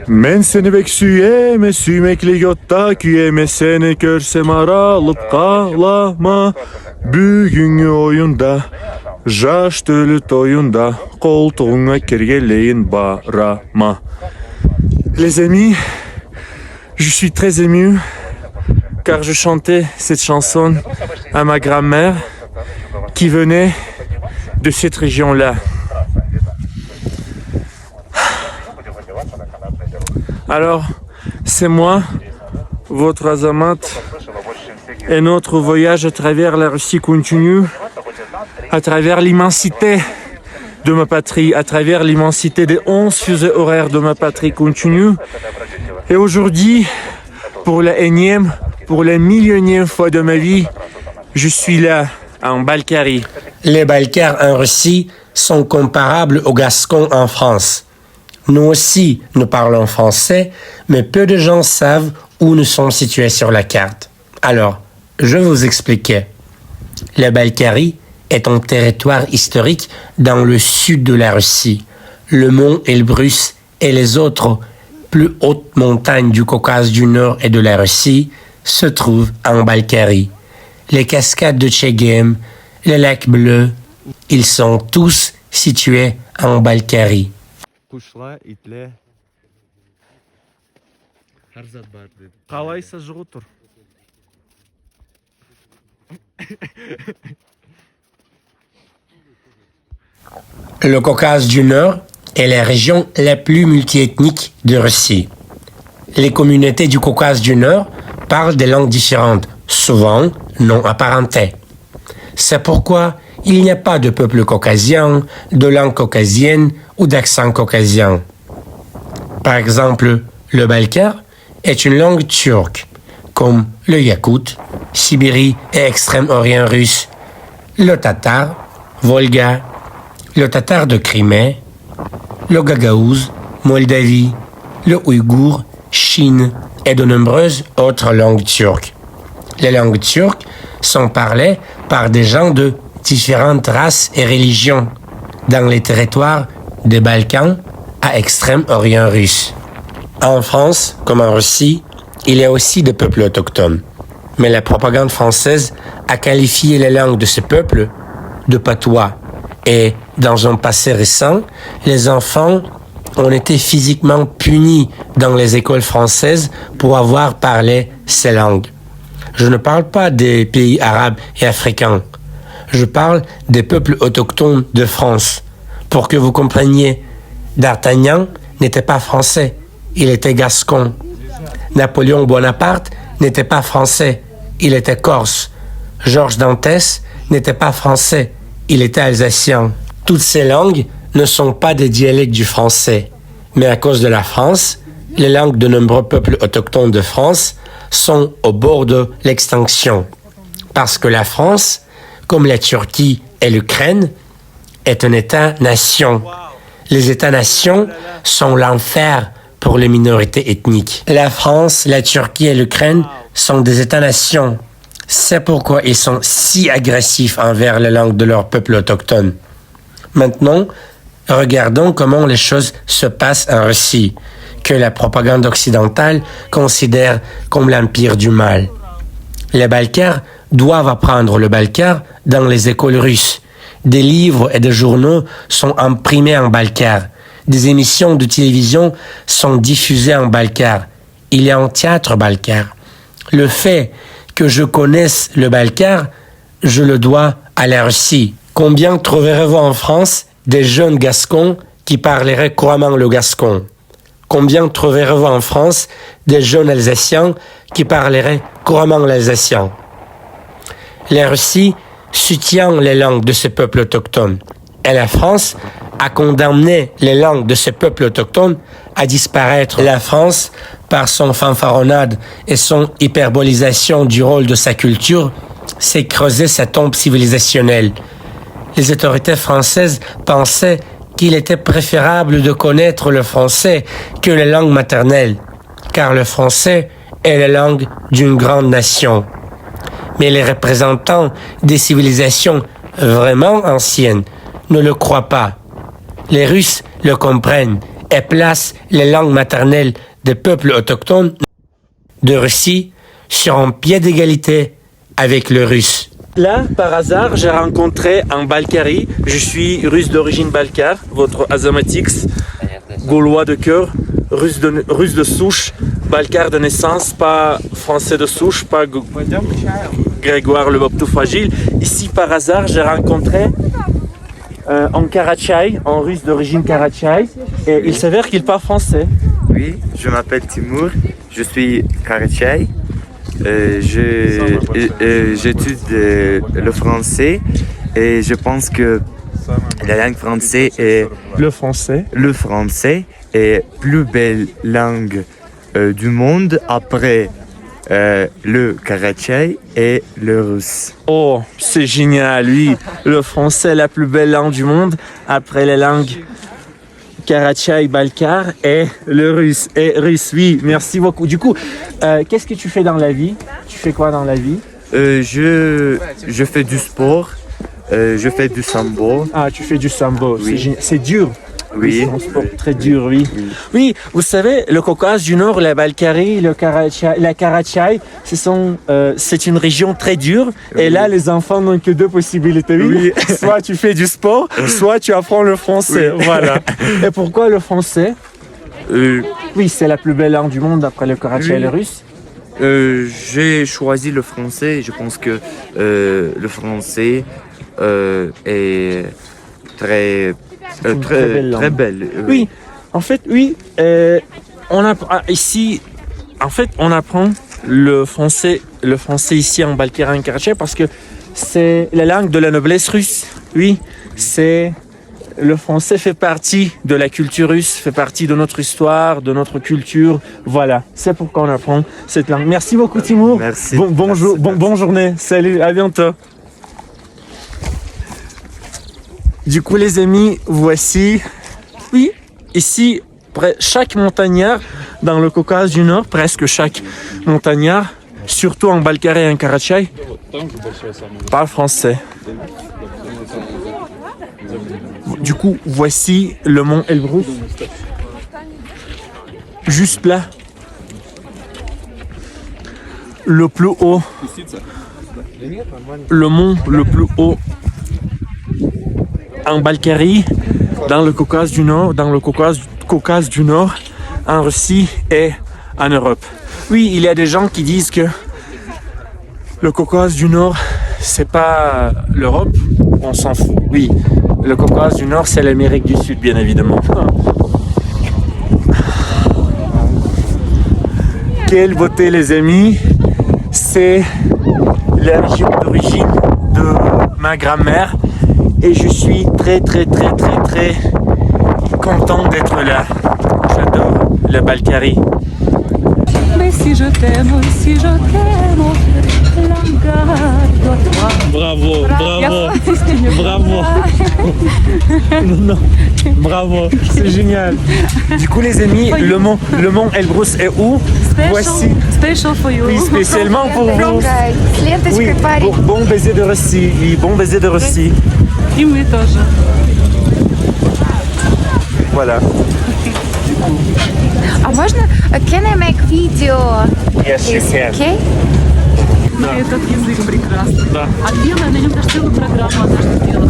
Men seni pek süyeme, süymekle yotta küyeme seni görsem aralıp kalama. Bugünkü oyunda, jaş dölüt oyunda, koltuğuna kergeleyin barama. Les amis, je suis très ému car je chantais cette chanson à ma grand-mère qui venait de cette région-là. Alors, c'est moi, votre Azamat, et notre voyage à travers la Russie continue, à travers l'immensité de ma patrie, à travers l'immensité des 11 fusées horaires de ma patrie continue. Et aujourd'hui, pour la énième, pour la millionième fois de ma vie, je suis là, en Balkarie. Les Balkars en Russie sont comparables aux Gascons en France. Nous aussi, nous parlons français, mais peu de gens savent où nous sommes situés sur la carte. Alors, je vais vous expliquer. La Balkarie est un territoire historique dans le sud de la Russie. Le mont Elbrus et les autres plus hautes montagnes du Caucase du Nord et de la Russie se trouvent en Balkarie. Les cascades de Tchegem, les lacs bleus, ils sont tous situés en Balkarie. Kuşla, itle. Қалайса жығу тұр. Le Caucase du Nord est la région la plus multiethnique de Russie. Les communautés du Caucase du Nord parlent des langues différentes, souvent non apparentées. C'est pourquoi il n'y a pas de peuple caucasien, de langue caucasienne ou d'accent caucasien. Par exemple, le balkar est une langue turque, comme le yakoute, Sibérie et Extrême-Orient russe, le tatar, Volga, le tatar de Crimée, le gagaouz, Moldavie, le ouïghour, Chine et de nombreuses autres langues turques. Les langues turques sont parlées par des gens de différentes races et religions dans les territoires des Balkans à Extrême-Orient russe. En France, comme en Russie, il y a aussi des peuples autochtones. Mais la propagande française a qualifié les langues de ces peuples de patois. Et dans un passé récent, les enfants ont été physiquement punis dans les écoles françaises pour avoir parlé ces langues. Je ne parle pas des pays arabes et africains. Je parle des peuples autochtones de France. Pour que vous compreniez, D'Artagnan n'était pas français, il était gascon. Napoléon Bonaparte n'était pas français, il était corse. Georges Dantès n'était pas français, il était alsacien. Toutes ces langues ne sont pas des dialectes du français, mais à cause de la France, les langues de nombreux peuples autochtones de France sont au bord de l'extinction. Parce que la France, comme la Turquie et l'Ukraine, est un État-nation. Les États-nations sont l'enfer pour les minorités ethniques. La France, la Turquie et l'Ukraine sont des États-nations. C'est pourquoi ils sont si agressifs envers les langues de leur peuple autochtone. Maintenant, regardons comment les choses se passent en Russie, que la propagande occidentale considère comme l'empire du mal. Les Balkars doivent apprendre le balkar dans les écoles russes. Des livres et des journaux sont imprimés en balkar. Des émissions de télévision sont diffusées en balkar. Il y a un théâtre balkar. Le fait que je connaisse le balkar, je le dois à la Russie. Combien trouverez-vous en France des jeunes gascons qui parleraient couramment le gascon? Combien trouverez-vous en France des jeunes alsaciens qui parleraient couramment l'alsacien? La Russie soutient les langues de ces peuples autochtones. Et la France a condamné les langues de ces peuples autochtones à disparaître. La France, par son fanfaronnade et son hyperbolisation du rôle de sa culture, s'est creusé sa tombe civilisationnelle. Les autorités françaises pensaient qu'il était préférable de connaître le français que les langues maternelles, car le français est la langue d'une grande nation. Mais les représentants des civilisations vraiment anciennes ne le croient pas. Les Russes le comprennent et place les langues maternelles des peuples autochtones de Russie sur un pied d'égalité avec le russe. Là, par hasard, j'ai rencontré un Balkari. Je suis russe d'origine balkare, votre Azamatix, gaulois de cœur, russe de souche, balkare de naissance, pas français de souche, pas Grégoire le Baptou fragile. Ici, par hasard, j'ai rencontré un Karachay, un russe d'origine Karachay, et il s'avère qu'il parle français. Oui, je m'appelle Timur, je suis Karachay. J'étudie le français et je pense que la langue française est Le français. le français est plus belle langue du monde après le Karachay et le russe. Oh, c'est génial, oui. Le français est la plus belle langue du monde après les langues Karachay, Balkar et le russe. Et russe, oui, merci beaucoup. Du coup, qu'est-ce que tu fais dans la vie? Tu fais quoi dans la vie? Je fais du sport, je fais du sambo. Ah, tu fais du sambo. Oui. C'est dur. Oui. C'est un sport très dur, oui. Oui, vous savez, le Caucase du Nord, la Balkarie, la Karachay, c'est une région très dure. Et là, les enfants n'ont que deux possibilités. Oui. Soit tu fais du sport, soit tu apprends le français. Oui. Voilà. Et pourquoi le français? Oui, c'est la plus belle langue du monde après le Karachay et le russe. J'ai choisi le français. Je pense que le français est très très belle langue. Oui, en fait, oui. Ici, en fait, on apprend le français ici en Balkarie et en Karachay parce que c'est la langue de la noblesse russe. Oui, le français fait partie de la culture russe, fait partie de notre histoire, de notre culture. Voilà, c'est pourquoi on apprend cette langue. Merci beaucoup, Timur. Merci. Bonjour, bonne journée. Salut, à bientôt. Du coup, les amis, voici, oui, ici, chaque montagnard dans le Caucase du Nord, presque chaque montagnard, surtout en Balkarie et en Karachay, parle français. Du coup, voici le mont Elbrus, juste là, le plus haut, le mont le plus haut en Balkarie, dans le Caucase du Nord, en Russie et en Europe. Oui, il y a des gens qui disent que le Caucase du Nord, c'est pas l'Europe, on s'en fout. Oui, le Caucase du Nord, c'est l'Amérique du Sud, bien évidemment. Quelle beauté, les amis! C'est la région d'origine de ma grand-mère. Et je suis très content d'être là. J'adore la Balkarie. Mais si je t'aime, Bravo. Non, bravo, c'est génial. Du coup, les amis, le mont Elbrus est où? Voici. Special for you. Oui, spécialement pour vous. Oui, bon baiser de Russie. Oui, bon baiser de Russie. И мы тоже. Voilà. А можно, can I make video? Yes, you can. Okay? Этот язык прекрасный. Да. А пела, на нем даже целую программу однажды пела,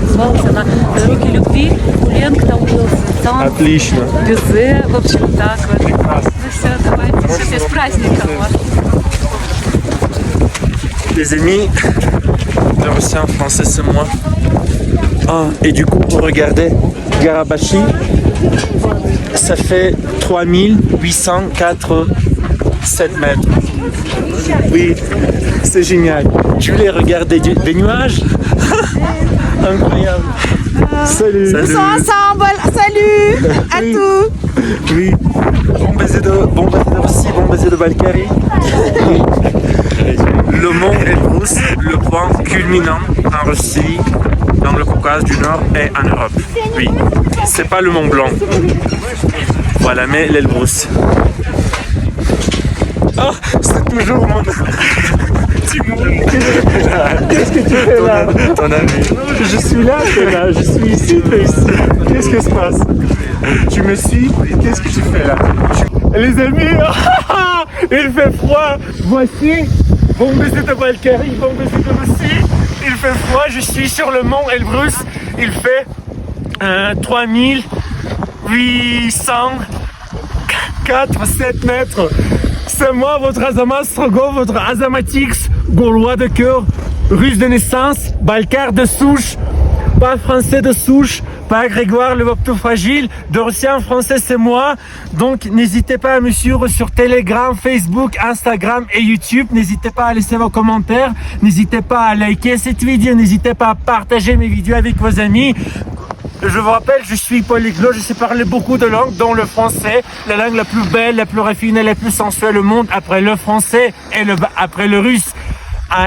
называлась она «Дороги любви», Ленг там был, сам, Отлично. Безе, в общем, так вот. Ну все, давайте, все, с праздником вас. Les amis, le Russie en français c'est moi. Ah, et du coup, regardez, Garabashi, ça fait 3807 mètres. Oui, c'est génial. Tu voulais regarder des nuages? Incroyable. Salut. Tous ensemble, salut à Oui. tous. Oui. Bon baiser de Russie, bon baiser de Balkarie. Oui. Le mont Elbrus, le point culminant en Russie, dans le Caucase du Nord et en Europe. Oui, c'est pas le Mont Blanc. Voilà, mais l'Elbrus. Oh, c'est toujours mon... Qu'est-ce que tu fais là? Ton ami. Je suis là, t'es là. Je suis ici, t'es ici. Qu'est-ce qui se passe? Tu me suis? Qu'est-ce que tu fais là? Les amis, il fait froid. Voici, bon baiser de Valkyrie, bon baiser de Russie. Il fait froid, je suis sur le mont Elbrus. Il fait 3847 mètres. C'est moi, votre Azama Strogo, votre Azamatix, gaulois de cœur, russe de naissance, balkar de souche, pas français de souche, pas Grégoire le Baptou fragile, d'Orcien français c'est moi. Donc n'hésitez pas à me suivre sur Telegram, Facebook, Instagram et YouTube. N'hésitez pas à laisser vos commentaires, n'hésitez pas à liker cette vidéo, n'hésitez pas à partager mes vidéos avec vos amis. Je vous rappelle, je suis polyglotte, je sais parler beaucoup de langues, dont le français, la langue la plus belle, la plus raffinée, la plus sensuelle au monde, après le français et après le russe.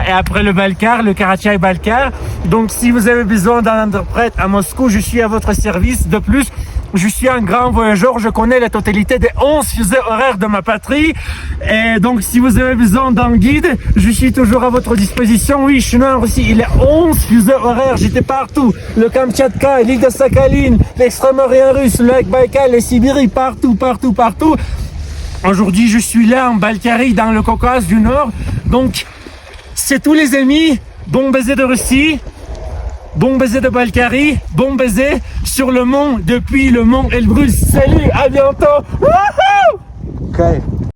Et après le Balkar, le Karachay-Balkar. Donc si vous avez besoin d'un interprète à Moscou, je suis à votre service. De plus, je suis un grand voyageur, je connais la totalité des 11 fusées horaires de ma patrie. Et donc si vous avez besoin d'un guide, je suis toujours à votre disposition. Oui, je suis là aussi, il y a 11 fusées horaires, j'étais partout. Le Kamtchatka, l'île de Sakhaline, l'extrême-orient russe, le lac Baïkal, les Sibéries, partout. Aujourd'hui, je suis là en Balkarie, dans le Caucase du Nord. Donc, c'est tous les amis, bon baiser de Russie, bon baiser de Balkarie, bon baiser sur le mont, depuis le mont Elbrus. Salut, à bientôt. Wouhou! Okay.